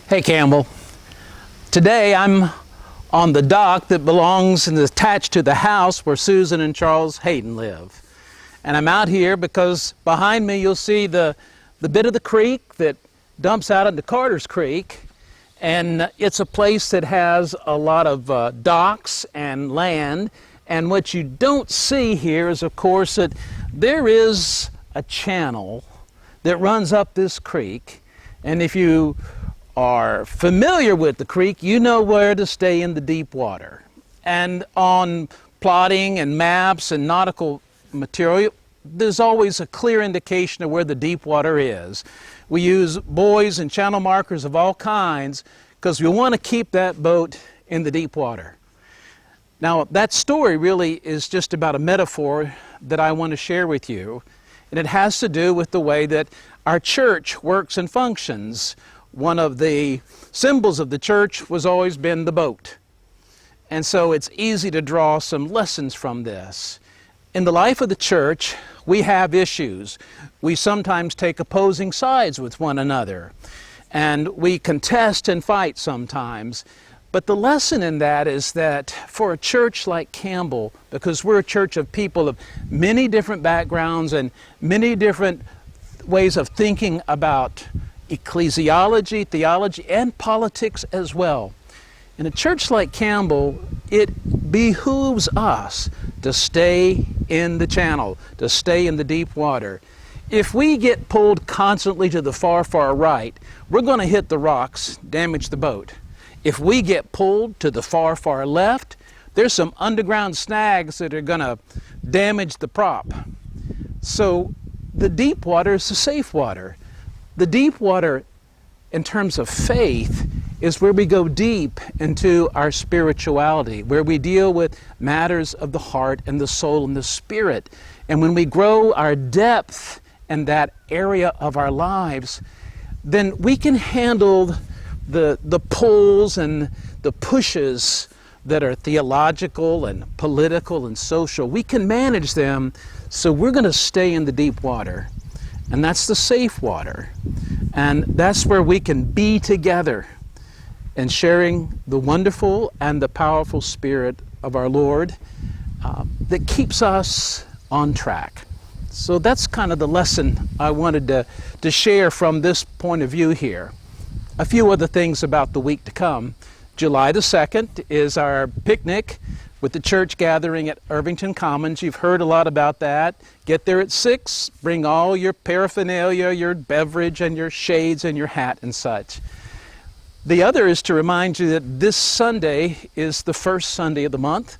Hey Campbell, today I'm on the dock that belongs and is attached to the house where Susan and Charles Hayden live. And I'm out here because behind me you'll see the bit of the creek that dumps out into Carter's Creek. And it's a place that has a lot of docks and land. And what you don't see here is, of course, that there is a channel that runs up this creek. And if you are familiar with the creek, you know where to stay in the deep water. And on plotting and maps and nautical material, there's always a clear indication of where the deep water is. We use buoys and channel markers of all kinds because we want to keep that boat in the deep water. Now, that story really is just about a metaphor that I want to share with you. And it has to do with the way that our church works and functions. One of the symbols of the church has always been the boat. And so it's easy to draw some lessons from this. In the life of the church, we have issues. We sometimes take opposing sides with one another. And we contest and fight sometimes. But the lesson in that is that for a church like Campbell, because we're a church of people of many different backgrounds and many different ways of thinking about ecclesiology, theology, and politics as well. In a church like Campbell, it behooves us to stay in the channel, to stay in the deep water. If we get pulled constantly to the far, far right, we're going to hit the rocks, damage the boat. If we get pulled to the far, far left, there's some underground snags that are going to damage the prop. So the deep water is the safe water. The deep water, in terms of faith, is where we go deep into our spirituality, where we deal with matters of the heart and the soul and the spirit. And when we grow our depth in that area of our lives, then we can handle the pulls and the pushes that are theological and political and social. We can manage them, so we're going to stay in the deep water. And that's the safe water. And that's where we can be together and sharing the wonderful and the powerful Spirit of our Lord that keeps us on track. So that's kind of the lesson I wanted to share from this point of view here. A few other things about the week to come. July the 2nd is our picnic with the church gathering at Irvington Commons. You've heard a lot about that. Get there at 6, bring all your paraphernalia, your beverage and your shades and your hat and such. The other is to remind you that this Sunday is the first Sunday of the month,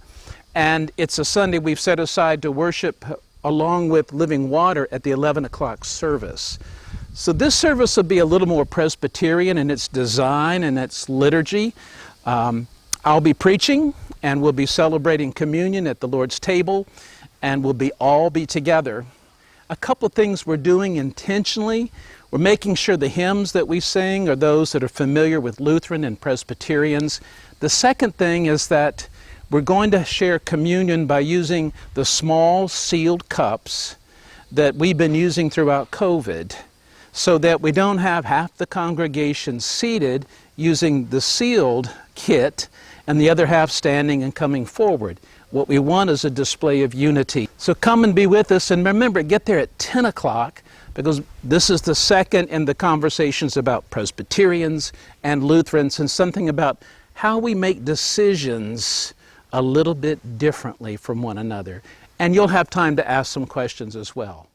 and it's a Sunday we've set aside to worship along with Living Water at the 11 o'clock service. So this service will be a little more Presbyterian in its design and its liturgy. I'll be preaching, and we'll be celebrating communion at the Lord's table, and we'll all be together. A couple of things we're doing intentionally. We're making sure the hymns that we sing are those that are familiar with Lutheran and Presbyterians. The second thing is that we're going to share communion by using the small sealed cups that we've been using throughout COVID, so that we don't have half the congregation seated using the sealed kit and the other half standing and coming forward. What we want is a display of unity. So come and be with us, and remember, get there at 10 o'clock, because this is the second in the conversations about Presbyterians and Lutherans, and something about how we make decisions a little bit differently from one another. And you'll have time to ask some questions as well.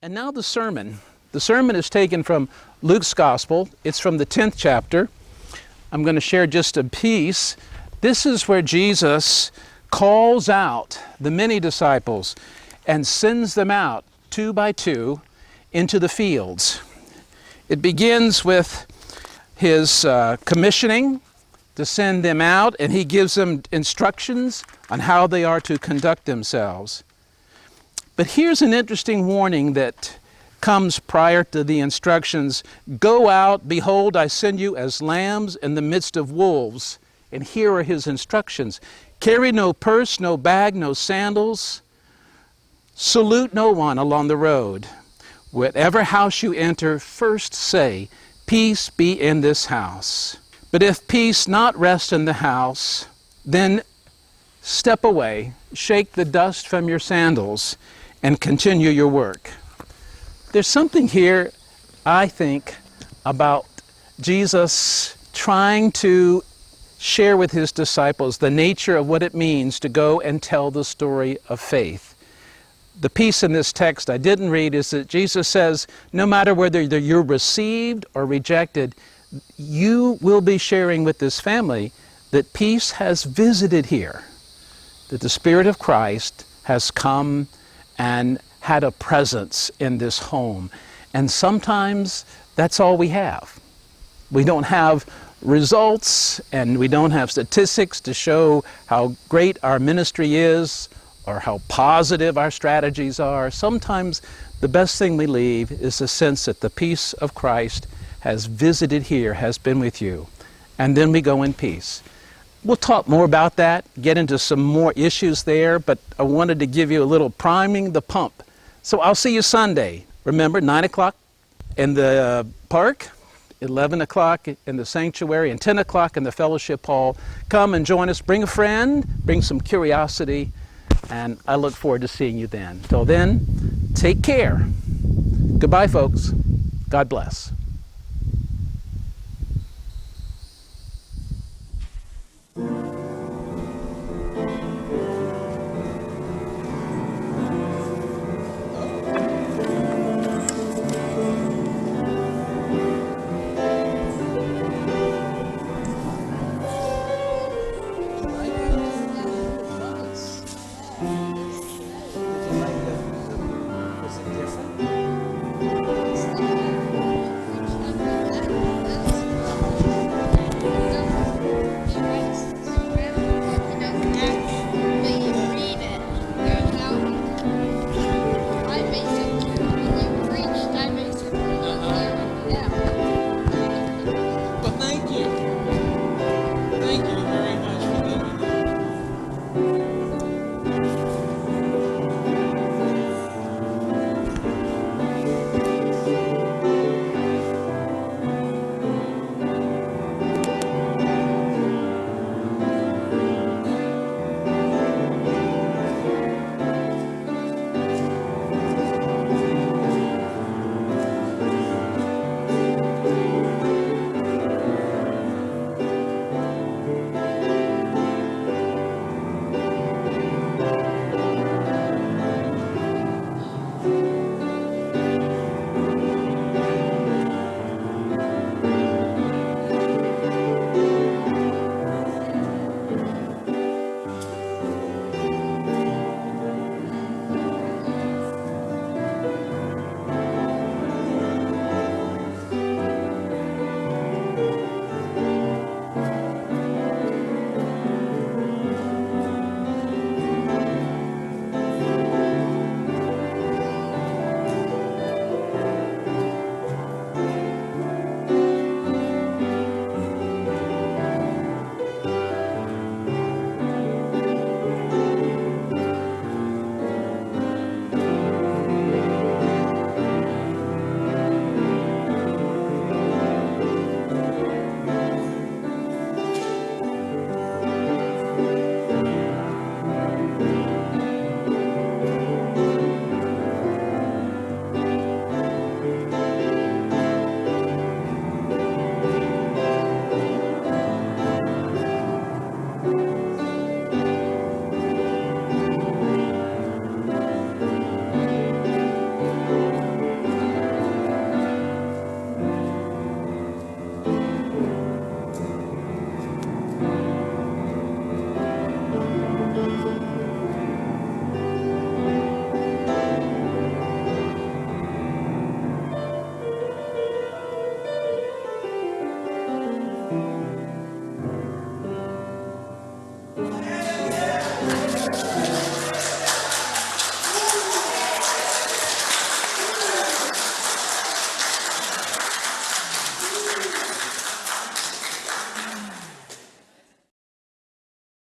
And now the sermon. The sermon is taken from Luke's Gospel. It's from the 10th chapter. I'm going to share just a piece. This is where Jesus calls out the many disciples and sends them out 2 by 2 into the fields. It begins with his commissioning to send them out, and he gives them instructions on how they are to conduct themselves. But here's an interesting warning that comes prior to the instructions. Go out, behold, I send you as lambs in the midst of wolves. And here are his instructions. Carry no purse, no bag, no sandals. Salute no one along the road. Whatever house you enter, first say, peace be in this house. But if peace not rest in the house, then step away, shake the dust from your sandals, and continue your work. There's something here, I think, about Jesus trying to share with his disciples the nature of what it means to go and tell the story of faith. The piece in this text I didn't read is that Jesus says, no matter whether you're received or rejected, you will be sharing with this family that peace has visited here, that the Spirit of Christ has come and had a presence in this home. And sometimes that's all we have. We don't have results and we don't have statistics to show how great our ministry is or how positive our strategies are. Sometimes the best thing we leave is the sense that the peace of Christ has visited here, has been with you. And then we go in peace. We'll talk more about that, get into some more issues there, but I wanted to give you a little priming the pump. So I'll see you Sunday. Remember, 9 o'clock in the park, 11 o'clock in the sanctuary, and 10 o'clock in the fellowship hall. Come and join us. Bring a friend, bring some curiosity, and I look forward to seeing you then. Till then, take care. Goodbye, folks. God bless.